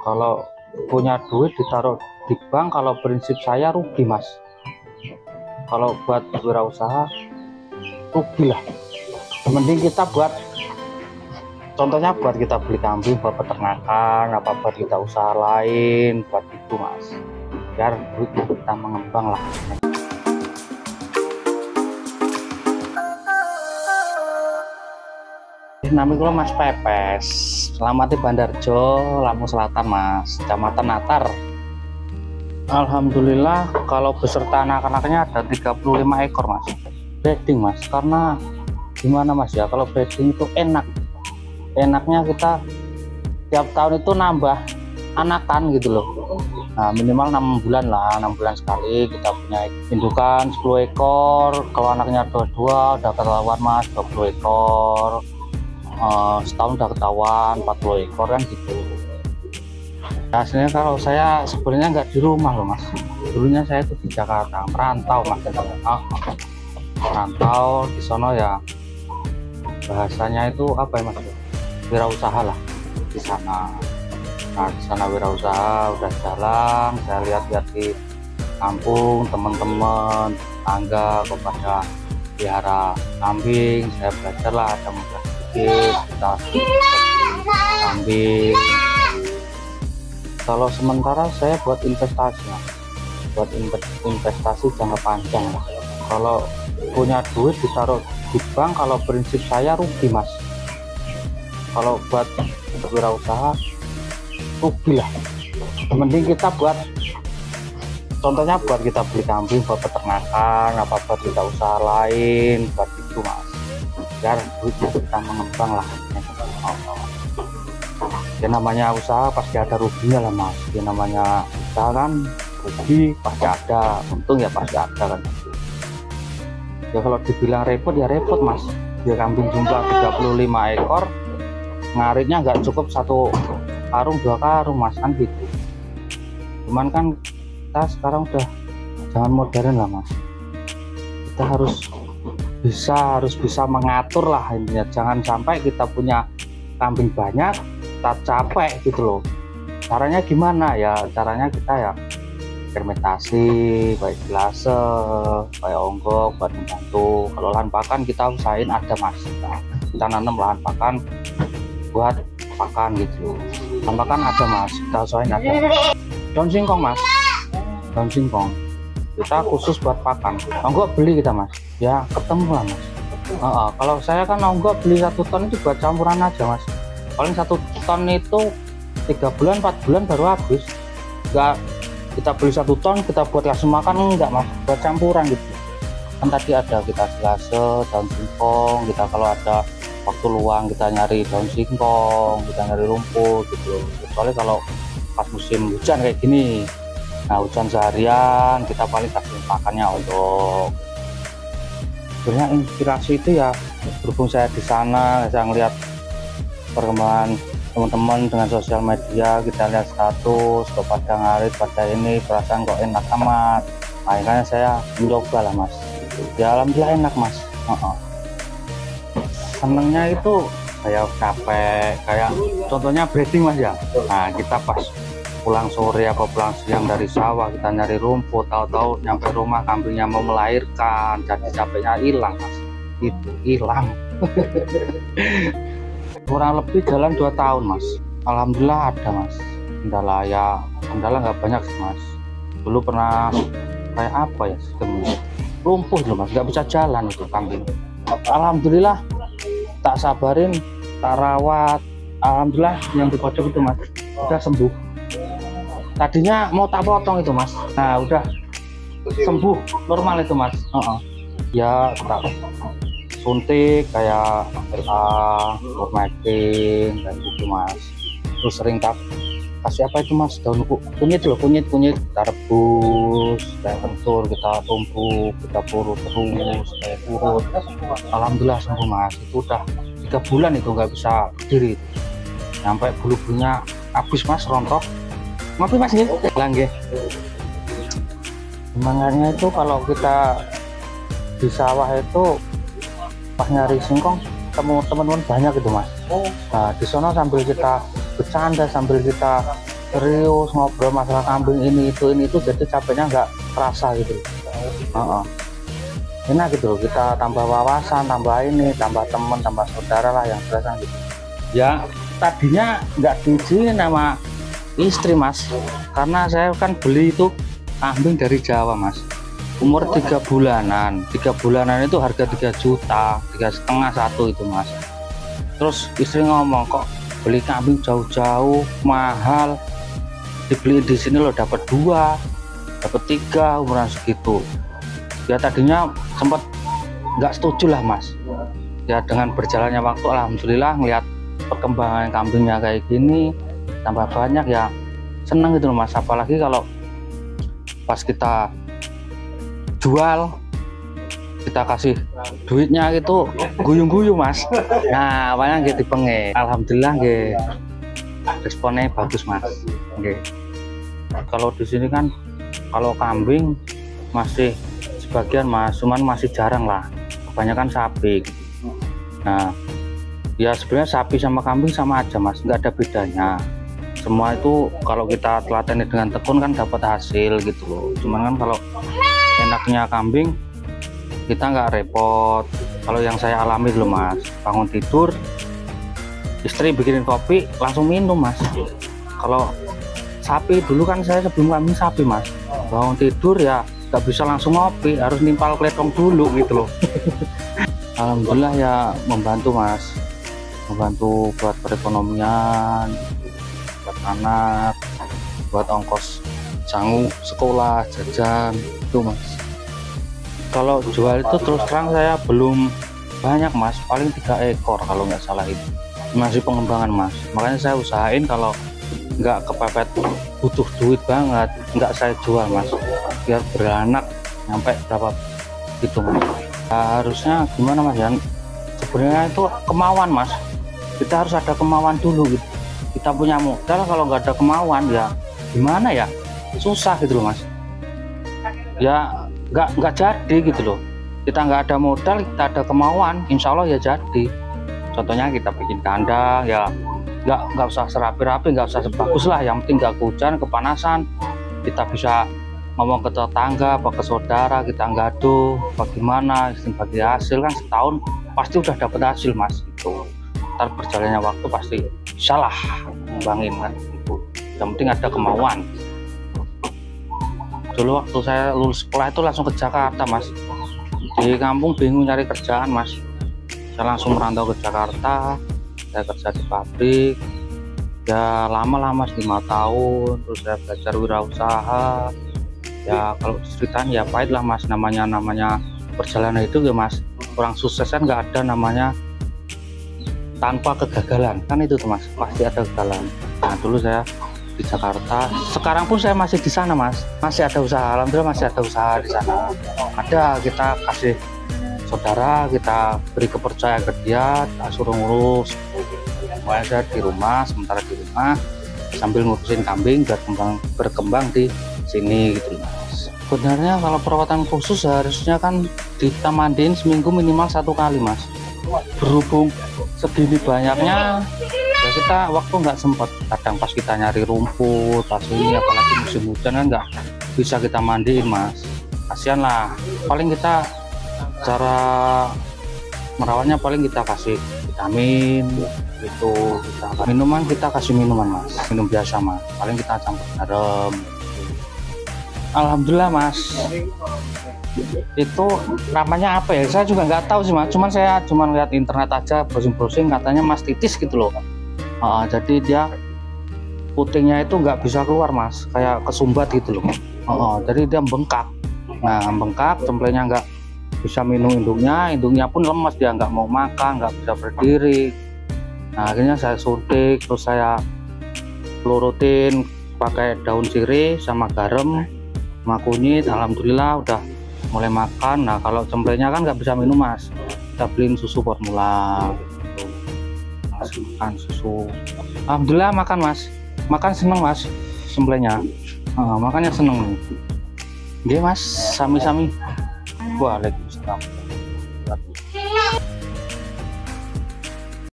Kalau punya duit ditaruh di bank, kalau prinsip saya rugi mas. Kalau buat wirausaha rugi lah. Mending kita buat, contohnya buat kita beli kambing buat peternakan, apa buat kita usaha lain, buat itu mas, biar duit kita mengembang lah. Nama gue Mas Pepes, selamat di Bandarjo, Lampung Selatan mas, Kecamatan Natar. Alhamdulillah kalau beserta anak-anaknya ada 35 ekor mas, breeding mas. Karena gimana mas ya, kalau breeding itu enaknya kita tiap tahun itu nambah anakan gitu loh. Nah minimal 6 bulan lah, 6 bulan sekali kita punya indukan 10 ekor. Kalau anaknya dua udah ketahuan mas 20 ekor. Setahun udah ketahuan 40 ekor kan gitu. Hasilnya kalau saya sebenarnya nggak di rumah loh mas, dulunya saya itu di Jakarta, merantau mas. Merantau di sono ya, bahasanya itu apa ya mas, wirausaha lah di sana. Nah di sana wirausaha udah jalan, saya lihat-lihat di kampung teman-teman tangga kepada pelihara kambing, saya belajar lah, ada mudah kita kambing. Kalau sementara saya buat investasi buat investasi jangka panjang. Kalau punya duit ditaruh di bank, kalau prinsip saya rugi mas. Kalau buat wirausaha rugi lah. Mending kita buat, contohnya buat kita beli kambing buat peternakan, apa buat kita usaha lain, buat itu mas, biar duit kita mengembang lah. Ya namanya usaha pasti ada ruginya lah mas. Ya namanya usaha kan rugi pasti ada, untung ya pasti ada kan. Ya kalau dibilang repot ya repot mas. Ya kambing jumlah 35 ekor, ngaritnya nggak cukup 1 karung 2 karung mas kan gitu. Cuman kan kita sekarang udah jangan modern lah mas. Kita harus bisa mengatur lah intinya. Jangan sampai kita punya kambing banyak kita capek gitu loh. Caranya gimana ya? Caranya kita ya fermentasi, baik gelase, baik onggok, buat membantu. Kalau lahan pakan kita usahain ada mas. Kita nanam lahan pakan buat pakan gitu. Lahan pakan ada mas, kita usahain ada. Daun singkong mas, daun singkong kita khusus buat pakan. Onggok beli kita mas, ya ketemu lah mas. Kalau saya kan onggok beli 1 ton itu buat campuran aja mas. Paling 1 ton itu 3 bulan 4 bulan baru habis. Enggak kita beli 1 ton kita buat kasih makan, enggak mas, buat campuran gitu kan. Tadi ada kita gelase, daun singkong, kita kalau ada waktu luang kita nyari daun singkong, kita nyari rumput gitu. Kecuali kalau pas musim hujan kayak gini, nah hujan seharian kita paling kasih makannya untuk. Sebenarnya inspirasi itu ya berhubung saya di sana, saya ngeliat perkembangan teman-teman dengan sosial media, kita lihat status kok pada ngarit pada ini, perasaan kok enak amat. Makanya saya mencoba lah mas. Ya alhamdulillah enak mas. Senengnya itu saya capek, kayak contohnya breeding mas ya. Nah kita pas pulang sore apa pulang siang dari sawah, kita nyari rumput, tahu-tahu nyampe rumah kambingnya mau melahirkan, jadi capeknya hilang mas. Itu hilang. Kurang lebih jalan 2 tahun mas. Alhamdulillah ada mas. Kendala ya, kendala nggak banyak sih mas. Dulu pernah kayak apa ya, sistemnya lumpuh loh mas, nggak bisa jalan itu kambing. Alhamdulillah tak sabarin, tak rawat, alhamdulillah yang di pojok itu mas udah sembuh. Tadinya mau tak potong itu mas, nah udah sembuh normal itu mas. Ya tak suntik kayak LA, Formating dan gitu mas. Terus sering tak kasih apa itu mas, daun kunyit loh, kunyit kita rebus, kayak kentur kita tumbuk, kita purut terus kayak purut. Alhamdulillah sembuh mas. Itu udah 3 bulan itu nggak bisa berdiri, sampai bulu-bulunya habis mas, rontok. Ngopi mas nih langge. Semangatnya itu kalau kita di sawah itu pas nyari singkong teman-teman banyak gitu mas. Nah di sana sambil kita bercanda, sambil kita serius ngobrol masalah kambing ini itu, jadi capeknya nggak terasa gitu. Enak gitu loh, kita tambah wawasan, tambah ini, tambah teman, tambah saudara lah yang terasa gitu. Ya tadinya nggak diizinin sama istri mas, karena saya kan beli itu kambing dari Jawa mas, umur 3 bulanan. 3 bulanan itu harga 3 juta, 3,5 1 itu mas. Terus istri ngomong, kok beli kambing jauh-jauh mahal, dibeli di sini loh dapat 2, dapat 3 umuran segitu. Ya tadinya sempat nggak setuju lah mas. Ya dengan berjalannya waktu alhamdulillah ngelihat perkembangan kambingnya kayak gini, tambah banyak ya seneng gitu loh mas. Apalagi kalau pas kita jual, kita kasih duitnya gitu guyung-guyung mas. Nah awalnya gitu penge, alhamdulillah gitu responnya bagus mas. Kalau di sini kan kalau kambing masih sebagian mas, cuman masih jarang lah, kebanyakan sapi. Nah ya sebenarnya sapi sama kambing sama aja mas, nggak ada bedanya. Semua itu kalau kita telateni dengan tekun kan dapat hasil gitu loh. Cuman kan kalau enaknya kambing kita nggak repot. Kalau yang saya alami dulu mas, bangun tidur istri bikinin kopi langsung minum mas. Kalau sapi dulu kan saya sebelum kambing sapi mas, bangun tidur ya nggak bisa langsung ngopi, harus nimpal kletong dulu gitu loh. Alhamdulillah ya membantu mas, membantu buat perekonomian, buat anak, buat ongkos sangu sekolah, jajan itu mas. Kalau jual itu terus terang saya belum banyak mas, paling 3 ekor kalau nggak salah, itu masih pengembangan mas. Makanya saya usahain kalau nggak kepepet butuh duit banget nggak saya jual mas, biar beranak sampai berapa gitu mas. Nah, harusnya gimana mas ya, sebenarnya itu kemauan mas, kita harus ada kemauan dulu gitu. Kita punya modal, kalau nggak ada kemauan ya gimana ya, susah gitu loh mas. Ya nggak jadi gitu loh. Kita nggak ada modal, kita ada kemauan, insya Allah ya jadi. Contohnya kita bikin kandang ya nggak usah serapi-rapi, nggak usah sebagus lah, yang penting nggak hujan, kepanasan, kita bisa ngomong ke tetangga apa ke saudara, kita gaduh bagaimana bagi hasil, kan setahun pasti udah dapat hasil mas. Itu ntar berjalannya waktu pasti salah ngembangin kan itu, yang penting ada kemauan. Dulu waktu saya lulus sekolah itu langsung ke Jakarta mas, di kampung bingung nyari kerjaan mas, saya langsung merantau ke Jakarta. Saya kerja di pabrik ya lama-lama 5 tahun, terus saya belajar wirausaha. Ya kalau ceritaan ya pahit lah mas, namanya perjalanan itu ya mas, orang sukses kan nggak ada namanya tanpa kegagalan kan, itu tuh mas, pasti ada kegagalan. Nah dulu saya di Jakarta, sekarang pun saya masih di sana mas, masih ada usaha, alhamdulillah masih ada usaha di sana. Ada, kita kasih saudara, kita beri kepercayaan ke dia, kita suruh ngurus. Makanya saya di rumah, sementara di rumah sambil ngurusin kambing biar berkembang di sini gitu mas. Sebenarnya kalau perawatan khusus harusnya kan kita mandiin seminggu minimal 1 kali mas. Berhubung segini banyaknya ya kita waktu nggak sempat, kadang pas kita nyari rumput pas ini, apalagi musim hujan kan nggak bisa kita mandiin mas, kasihan lah. Paling kita cara merawatnya paling kita kasih vitamin gitu, minuman kita kasih minuman mas, minum biasa mas, paling kita campur garam. Alhamdulillah mas, itu namanya apa ya, saya juga nggak tahu sih mas, saya cuma lihat internet aja, browsing katanya mastitis gitu loh. Jadi dia putingnya itu nggak bisa keluar mas, kayak kesumbat gitu loh. Jadi dia bengkak. Nah bengkak, cemplenya nggak bisa minum induknya pun lemas, dia nggak mau makan, nggak bisa berdiri. Nah akhirnya saya suntik, terus saya pelurutin pakai daun sirih sama garam sama kunyit. Alhamdulillah udah mulai makan. Nah kalau cemplenya kan nggak bisa minum mas, kita beliin susu formula gitu. Makan susu, alhamdulillah makan mas, makan seneng mas cemplenya. Makannya seneng nih. Oke mas, sami-sami. Waalaikumsalam.